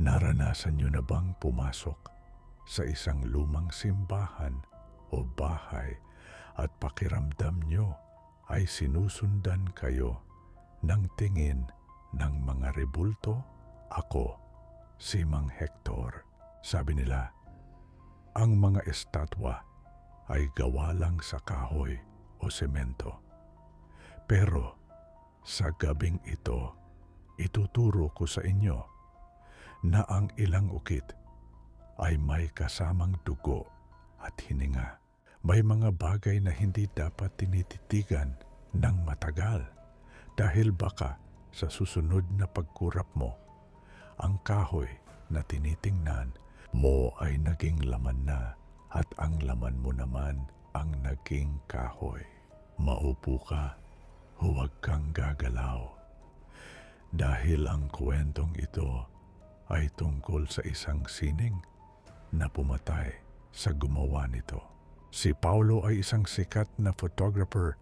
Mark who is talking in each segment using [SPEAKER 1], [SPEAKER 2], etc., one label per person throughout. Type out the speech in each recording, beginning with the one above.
[SPEAKER 1] Naranasan niyo na bang pumasok sa isang lumang simbahan o bahay at pakiramdam niyo ay sinusundan kayo ng tingin ng mga rebulto? Ako, si Mang Hector. Sabi nila, ang mga estatwa ay gawa lang sa kahoy o semento. Pero sa gabing ito, ituturo ko sa inyo na ang ilang ukit ay may kasamang dugo at hininga. May mga bagay na hindi dapat tinititigan ng matagal dahil baka sa susunod na pagkurap mo, ang kahoy na tinitingnan mo ay naging laman na at ang laman mo naman ang naging kahoy. Maupo ka, huwag kang gagalaw. Dahil ang kwentong ito ay tungkol sa isang sining na pumatay sa gumawa nito. Si Paulo ay isang sikat na photographer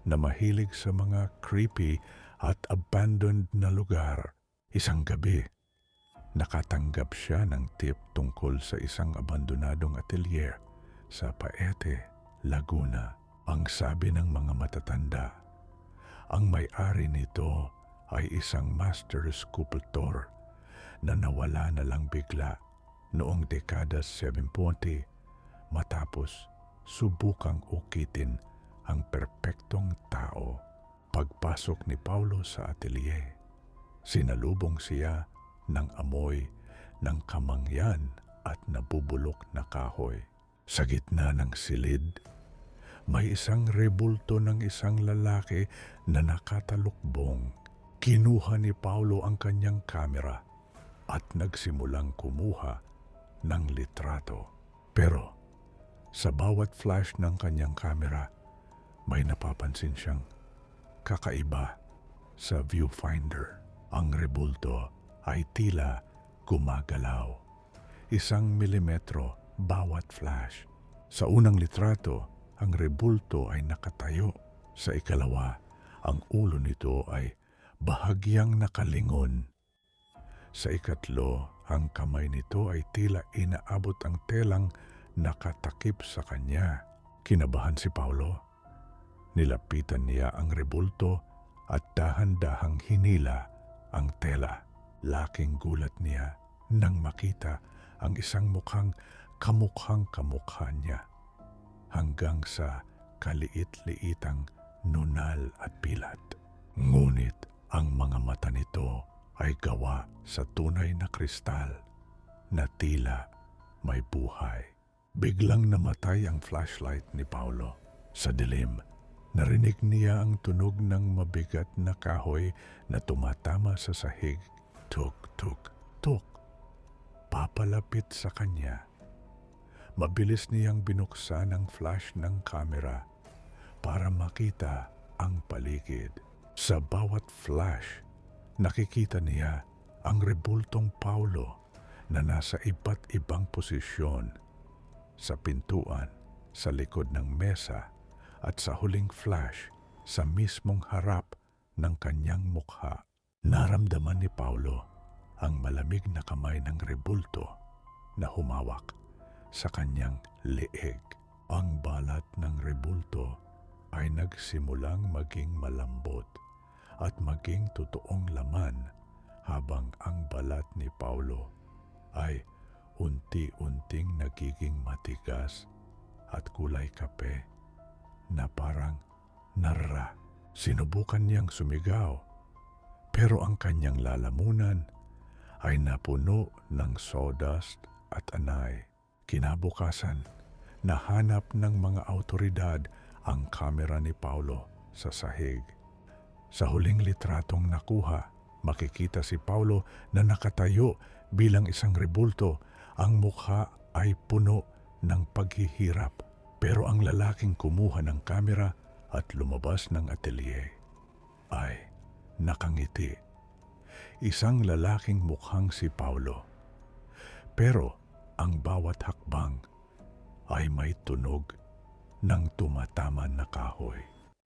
[SPEAKER 1] na mahilig sa mga creepy at abandoned na lugar. Isang gabi, nakatanggap siya ng tip tungkol sa isang abandonadong atelier sa Paete, Laguna. Ang sabi ng mga matatanda, ang may-ari nito ay isang master sculptor na nawala na lang bigla noong dekada 70 matapos subukang ukitin ang perpektong tao. Pagpasok ni Paulo sa atelier, sinalubong siya ng amoy ng kamangyan at nabubulok na kahoy. Sa gitna ng silid, may isang rebulto ng isang lalaki na nakatalukbong. Kinuha ni Paulo ang kanyang kamera at nagsimulang kumuha ng litrato. Pero sa bawat flash ng kanyang kamera, may napapansin siyang kakaiba sa viewfinder. Ang rebulto ay tila gumagalaw. 1 milimetro bawat flash. Sa unang litrato, ang rebulto ay nakatayo. Sa ikalawa, ang ulo nito ay bahagyang nakalingon. Sa ikatlo, ang kamay nito ay tila inaabot ang telang nakatakip sa kanya. Kinabahan si Paulo. Nilapitan niya ang rebulto at dahan-dahang hinila ang tela. Laking gulat niya nang makita ang isang mukhang kamukhang-kamukha niya hanggang sa kaliit-liitang nunal at pilat. Ngunit ang mga mata nito ay gawa sa tunay na kristal na tila may buhay. Biglang namatay ang flashlight ni Paulo. Sa dilim, narinig niya ang tunog ng mabigat na kahoy na tumatama sa sahig. Tuk, tuk, tuk. Papalapit sa kanya. Mabilis niyang binuksan ang flash ng kamera para makita ang paligid. Sa bawat flash, nakikita niya ang rebultong Paulo na nasa iba't ibang posisyon. Sa pintuan, sa likod ng mesa, at sa huling flash, sa mismong harap ng kanyang mukha. Naramdaman ni Paulo ang malamig na kamay ng rebulto na humawak sa kanyang leeg. Ang balat ng rebulto ay nagsimulang maging malambot at maging totoong laman habang ang balat ni Paulo ay unti-unting nagiging matigas at kulay kape na parang narra. Sinubukan niyang sumigaw, pero ang kanyang lalamunan ay napuno ng sawdust at anay. Kinabukasan, nahanap ng mga awtoridad ang kamera ni Paulo sa sahig. Sa huling litratong nakuha, makikita si Paulo na nakatayo bilang isang rebulto. Ang mukha ay puno ng paghihirap. Pero ang lalaking kumuha ng kamera at lumabas ng atelier ay nakangiti. Isang lalaking mukhang si Paulo. Pero ang bawat hakbang ay may tunog ng tumatama na kahoy.